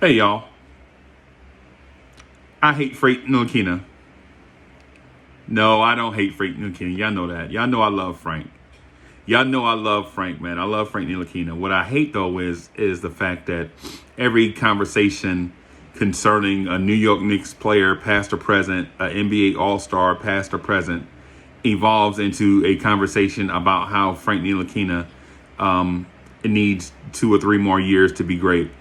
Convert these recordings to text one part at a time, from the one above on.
Hey y'all, I hate Frank Ntilikina. No, I don't hate Frank Ntilikina. Y'all know that. Y'all know I love Frank. Y'all know I love Frank, man. I love Frank Ntilikina. What I hate though is the fact that every conversation concerning a New York Knicks player, past or present, an NBA All-Star, past or present, evolves into a conversation about how Frank Ntilikina needs 2 or 3 more years to be great.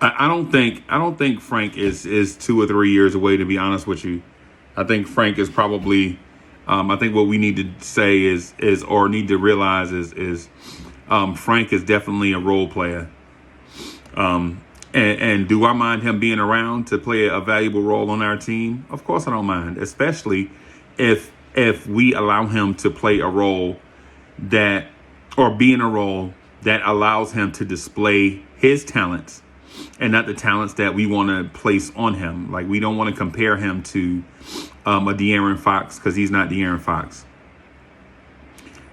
I don't think Frank is 2 or 3 years away. To be honest with you, I think Frank is probably. I think what we need to say is or need to realize is Frank is definitely a role player. And do I mind him being around to play a valuable role on our team? Of course I don't mind, especially if we allow him to play a role that or be in a role that allows him to display his talents and not the talents that we want to place on him. Like, we don't want to compare him to a De'Aaron Fox, because he's not De'Aaron Fox.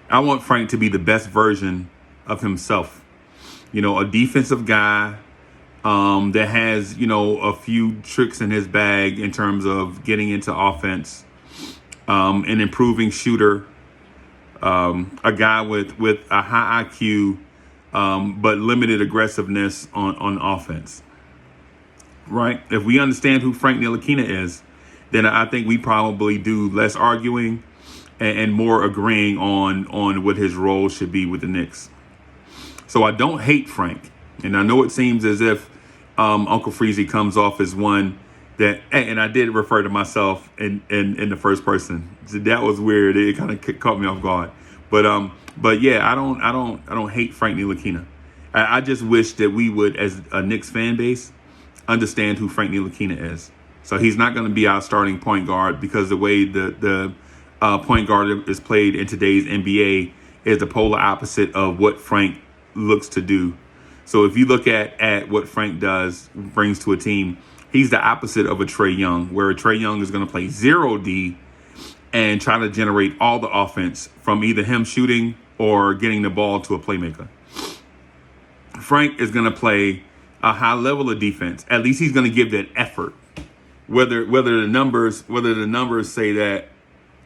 I want Frank to be the best version of himself. You know, a defensive guy that has, you know, a few tricks in his bag in terms of getting into offense, an improving shooter, a guy with a high IQ, but limited aggressiveness on offense, right? If we understand who Frank Ntilikina is, then I think we probably do less arguing and more agreeing on what his role should be with the Knicks. So I don't hate Frank. And I know it seems as if Uncle Freezy comes off as one that, and I did refer to myself in the first person. So that was weird. It kind of caught me off guard. But yeah, I don't hate Frank Ntilikina. I just wish that we would, as a Knicks fan base, understand who Frank Ntilikina is. So he's not going to be our starting point guard, because the way the point guard is played in today's NBA is the polar opposite of what Frank looks to do. So if you look at what Frank brings to a team, he's the opposite of a Trae Young, where Trae Young is going to play 0D and try to generate all the offense from either him shooting or getting the ball to a playmaker. Frank is going to play a high level of defense. At least he's going to give that effort. Whether the numbers say that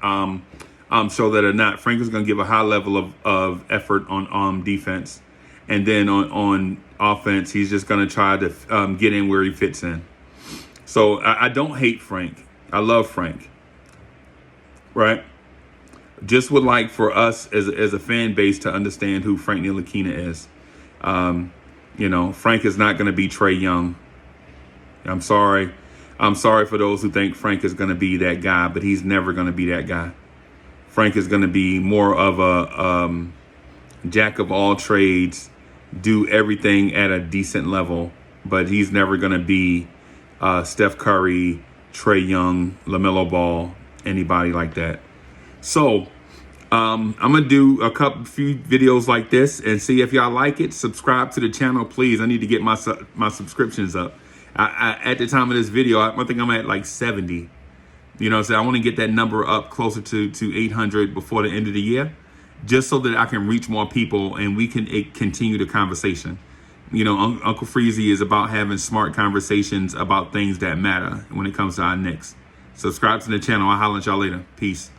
show that or not, Frank is going to give a high level of effort on defense, and then on offense, he's just going to try to get in where he fits in. So I don't hate Frank. I love Frank. Right? Just would like for us as a fan base to understand who Frank Ntilikina is. You know, Frank is not going to be Trae Young. I'm sorry for those who think Frank is going to be that guy, but he's never going to be that guy. Frank is going to be more of a jack of all trades, do everything at a decent level, but he's never going to be Steph Curry, Trae Young, LaMelo Ball, anybody like that. So I'm going to do a few videos like this and see if y'all like it. Subscribe to the channel, please. I need to get my subscriptions up. At the time of this video, I think I'm at like 70. You know, so I want to get that number up closer to 800 before the end of the year, just so that I can reach more people and we can continue the conversation. You know, Uncle Freezy is about having smart conversations about things that matter when it comes to our Knicks. Subscribe to the channel. I'll holler at y'all later. Peace.